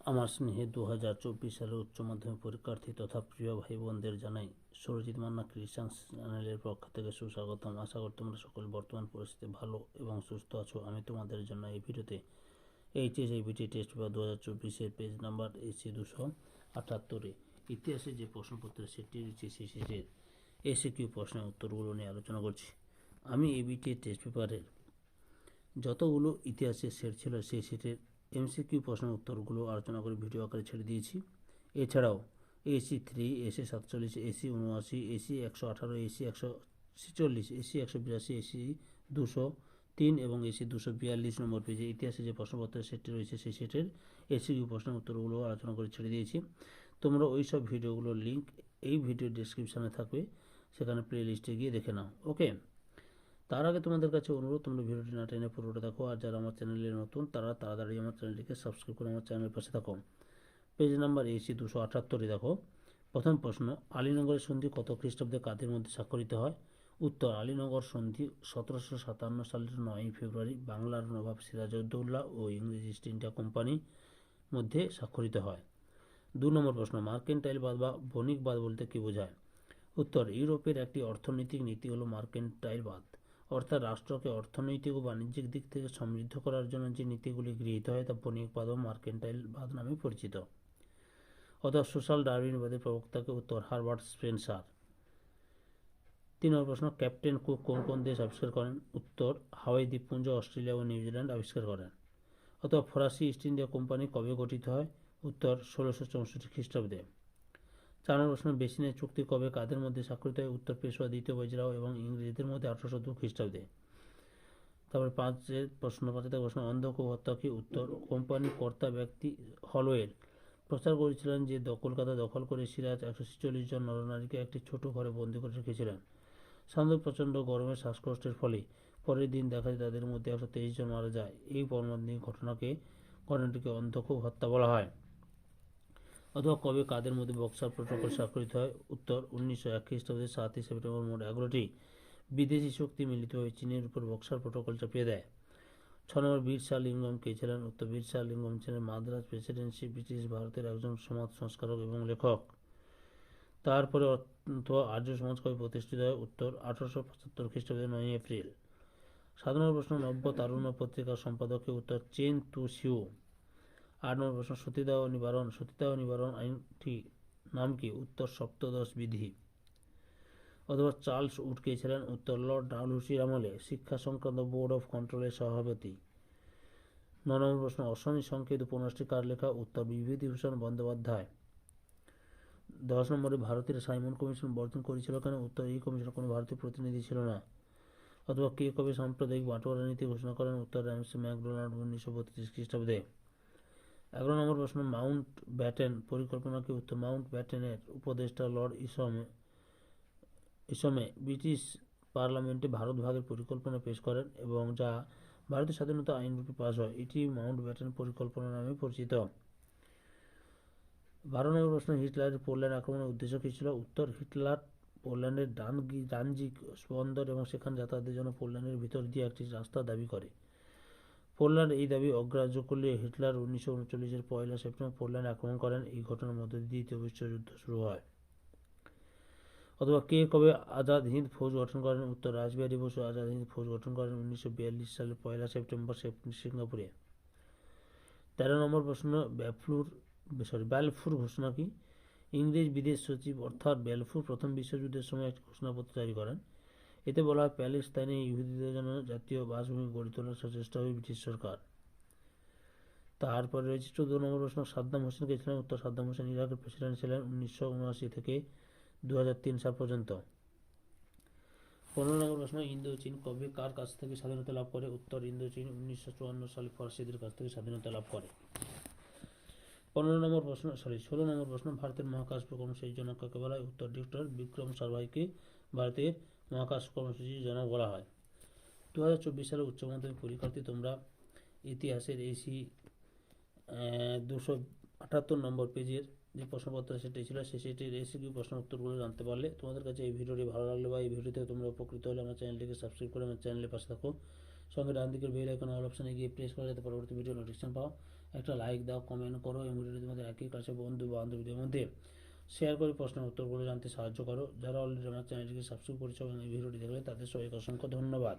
আমার স্নেহে 2024 সালের উচ্চ মাধ্যমিক পরীক্ষার্থী তথা প্রিয় ভাই বোনদের জানাই সুরজিৎ মান্না ক্রিশ্চান চ্যানেলের পক্ষ থেকে সুস্বাগতম। আশা করি তোমরা সকল বর্তমান পরিস্থিতি ভালো এবং সুস্থ আছো। আমি তোমাদের জন্য এই ভিডিওতে এইচএসআইবিটি টেস্ট পেপার 2024-এর পেজ নাম্বার এসি 278-এ ইতিহাসে যে প্রশ্নপত্রের সেটটি রয়েছে সেই সেটের এসিকিউ প্রশ্নের উত্তরগুলো নিয়ে আলোচনা করছি। আমি এবিটি টেস্ট পেপারের যতগুলো ইতিহাসের সেট ছিল সেই সেটের এমসিকিউ প্রশ্নের উত্তরগুলো আলোচনা করে ভিডিও আকারে ছেড়ে দিয়েছি। এছাড়াও AC3, AC47, AC79, AC118, AC146, AC182, AC203 এবং AC242 নম্বর পেজে ইতিহাসে যে প্রশ্নপত্রের সেটটি রয়েছে সেই সেটের এসিকিউ প্রশ্নের উত্তরগুলো আলোচনা করে ছেড়ে দিয়েছি। তোমরা ওই সব ভিডিওগুলোর লিঙ্ক এই ভিডিওর ডেসক্রিপশানে থাকবে, সেখানে প্লে লিস্টে গিয়ে দেখে নাও। ওকে, তার আগে তোমাদের কাছে অনুরোধ, তোমরা ভিডিওটি না টেনে পুরোটা দেখো, আর যারা আমার চ্যানেলে নতুন তারা তাড়াতাড়ি আমার চ্যানেলটিকে সাবস্ক্রাইব করে আমার চ্যানেলের পাশে থাকো। পেজ নাম্বার AC 278-এ দেখো প্রথম প্রশ্ন, আলীনগরের সন্ধি কত খ্রিস্টাব্দে কাদের মধ্যে স্বাক্ষরিত হয়? উত্তর, আলীনগর সন্ধি 1757 সালের 9ই ফেব্রুয়ারি বাংলার নবাব সিরাজউদ্দৌলা ও ইংরেজ ইস্ট ইন্ডিয়া কোম্পানির মধ্যে স্বাক্ষরিত হয়। 2 নম্বর প্রশ্ন, মার্কেন্টাইলবাদ বা বণিকবাদ বলতে কী বোঝায়? উত্তর, ইউরোপের একটি অর্থনৈতিক নীতি হল মার্কেন্টাইলবাদ, অর্থাৎ রাষ্ট্রকে অর্থনৈতিক ও বাণিজ্যিক দিক থেকে সমৃদ্ধ করার জন্য যে নীতিগুলি গৃহীত হয় তা বণিকবাদ ও মার্কেন্টাইলবাদ নামে পরিচিত। অর্থাৎ সোশ্যাল ডারউইনবাদের প্রবক্তাকে? উত্তর, হারবার্ট স্পেন্সার। 3 নম্বর প্রশ্ন, ক্যাপ্টেন কুক কোন কোন দেশ আবিষ্কার করেন? উত্তর, হাওয়াই দ্বীপপুঞ্জ, অস্ট্রেলিয়া ও নিউজিল্যান্ড আবিষ্কার করেন। অথবা ফরাসি ইস্ট ইন্ডিয়া কোম্পানি কবে গঠিত হয়? উত্তর, 1664 খ্রিস্টাব্দে। 4 নম্বর প্রশ্ন, বেসিনের চুক্তি কবে কাদের মধ্যে স্বাক্ষরিত হয়? উত্তর, পেশোয়া দ্বিতীয় বাজিরাও এবং ইংরেজদের মধ্যে 1802 খ্রিস্টাব্দে। তারপরে 5 প্রশ্ন, অন্ধকূপ হত্যা কি? উত্তর, কোম্পানির কর্তা ব্যক্তি হলওয়েল প্রচার করেছিলেন যে কলকাতা দখল করে সিরাজ 146 জন নরনারীকে একটি ছোট ঘরে বন্দী করে রেখেছিলেন। সাধারণত প্রচণ্ড গরমে শ্বাসকষ্টের ফলে পরের দিন দেখা যায় তাদের মধ্যে 123 জন মারা যায়। এই মর্মান্তিক ঘটনাটিকে অন্ধকূপ হত্যা বলা হয়। অথবা কবে কাদের মধ্যে বক্সার প্রোটোকল স্বাক্ষরিত হয়? উত্তর, 1901 খ্রিস্টাব্দে 7ই সেপ্টেম্বর মোট 11টি বিদেশি শক্তি মিলিতভাবে চীনের উপর বক্সার প্রোটোকল চাপিয়ে দেয়। 6 নম্বর, বীর শাহ লিঙ্গম কে ছিলেন? উত্তর, বীর শাহ লিঙ্গম ছিলেন মাদ্রাজ প্রেসিডেন্সি ব্রিটিশ ভারতের একজন সমাজ সংস্কারক এবং লেখক। তারপরে আর্য সমাজ কবে প্রতিষ্ঠিত হয়? উত্তর, 1875 খ্রিস্টাব্দে 9 এপ্রিল। 7 নম্বর প্রশ্ন, নব্য তারুণ্য পত্রিকার সম্পাদক কে? উত্তর, চেন তু সিউ। 8 নম্বর প্রশ্ন, সতীদাহ নিবারণ আইনটি নাম কি? উত্তর, সপ্তদশ বিধি। অথবা চার্লস উড কে ছিলেন? উত্তর, লর্ড ডালহৌসির আমলে শিক্ষা সংক্রান্ত বোর্ড অফ কন্ট্রোলের সভাপতি। 9 নম্বর প্রশ্ন, অশনি সংকেত উপন্যাসটি কার লেখা? উত্তর, বিভূতিভূষণ বন্দ্যোপাধ্যায়। 10 নম্বরে, ভারতের সাইমন কমিশন বর্জন করেছিল কেন? উত্তর, এই কমিশনে কোনো ভারতীয় প্রতিনিধি ছিল না। অথবা কে কবে সাম্প্রদায়িক বাঁটোয়ারা নীতি ঘোষণা করেন? উত্তর, র্যামসে ম্যাকডোনাল্ড 1932 খ্রিস্টাব্দে। 11 নম্বর প্রশ্ন, মাউন্ট ব্যাটেন পরিকল্পনা কি? উত্তর, মাউন্ট ব্যাটেনের উপদেষ্টা লর্ড ইসমে ব্রিটিশ পার্লামেন্টে ভারত ভাগের পরিকল্পনা পেশ করেন এবং যা ভারতের স্বাধীনতা আইনরূপে পাস হয়। এটি মাউন্ট ব্যাটেন পরিকল্পনা নামে পরিচিত। 12 নম্বর প্রশ্ন, হিটলারের পোল্যান্ড আক্রমণের উদ্দেশ্য কী ছিল? উত্তর, হিটলার পোল্যান্ডের ডানজিগ বন্দর এবং সেখানে যাতায়াতের জন্য পোল্যান্ডের ভিতর দিয়ে একটি রাস্তার দাবি করে। পোল্যান্ড এই দাবি অগ্রাহ্য করলে হিটলার 1939-এর 1 সেপ্টেম্বর পোল্যান্ড আক্রমণ করেন। এই ঘটনার মধ্য দিয়ে দ্বিতীয় বিশ্বযুদ্ধ শুরু হয়। অথবা কে কবে আজাদ হিন্দ ফৌজ গঠন করেন? উত্তর, রাসবিহারী বসু আজাদ হিন্দ ফৌজ গঠন করেন 1942 সালের 1 সেপ্টেম্বর সিঙ্গাপুরে। 13 নম্বর প্রশ্ন, ব্যালফুর ঘোষণা কি? ইংরেজ বিদেশ সচিব অর্থাৎ ব্যালফুর প্রথম বিশ্বযুদ্ধের সময় একটি ঘোষণাপত্র জারি করেন। এতে বলা হয়, প্যালেস্তাইনে ইহুদিদের জন্য জাতীয় বাসভূমি গড়ে তোলার সচেষ্টা হবে ব্রিটিশ সরকার। তারপরে রয়েছে 14 নম্বর প্রশ্ন, সাদ্দাম হোসেন কে ছিলেন? উত্তর, সাদ্দাম হোসেন ইরাকের প্রেসিডেন্ট ছিলেন 1979 থেকে 2003 সাল পর্যন্ত। 15 নম্বর প্রশ্ন, ইন্দোচীন কবে কার কাছ থেকে স্বাধীনতা লাভ করে? উত্তর, ইন্দোচীন 1954 সালে ফরাসিদের কাছ থেকে স্বাধীনতা লাভ করে। 16 নম্বর প্রশ্ন, ভারতের মহাকাশ কর্মসূচির জনক কাকে বলা হয়? উত্তর, ডক্টর বিক্রম সারাভাইকে ভারতের মহাকাশ কর্মসূচির জনক বলা হয়। 2024 সালে উচ্চ মাধ্যমিক পরীক্ষার্থী তোমরা ইতিহাসের AC 278 নম্বর পেজের যে প্রশ্নপত্র সেটি ছিল সেটির এসিকিউ প্রশ্ন উত্তরগুলো জানতে পারলে। তোমাদের কাছে এই ভিডিওটি ভালো লাগলে বা এই ভিডিওতে তোমরা উপকৃত হলে আমার চ্যানেলটিকে সাবস্ক্রাইব করে আমার চ্যানেলের পাশে থাকো। সঙ্গে ডান দিকের বেল আইকন অল অপশানে গিয়ে প্রেস করে যাতে পরবর্তী ভিডিও নোটিফিকেশন পাও একটা লাইক দাও, কমেন্ট করো এবং ভিডিওটি তোমাদের একই কাছে বন্ধু বান্ধবীদের মধ্যে শেয়ার করে প্রশ্নের উত্তরগুলো জানতে সাহায্য করো। যারা অলরেডি আমার চ্যানেলটিকে সাবস্ক্রাইব করেছো এবং এই ভিডিওটি দেখলে তাদের সবাইকে অসংখ্য ধন্যবাদ।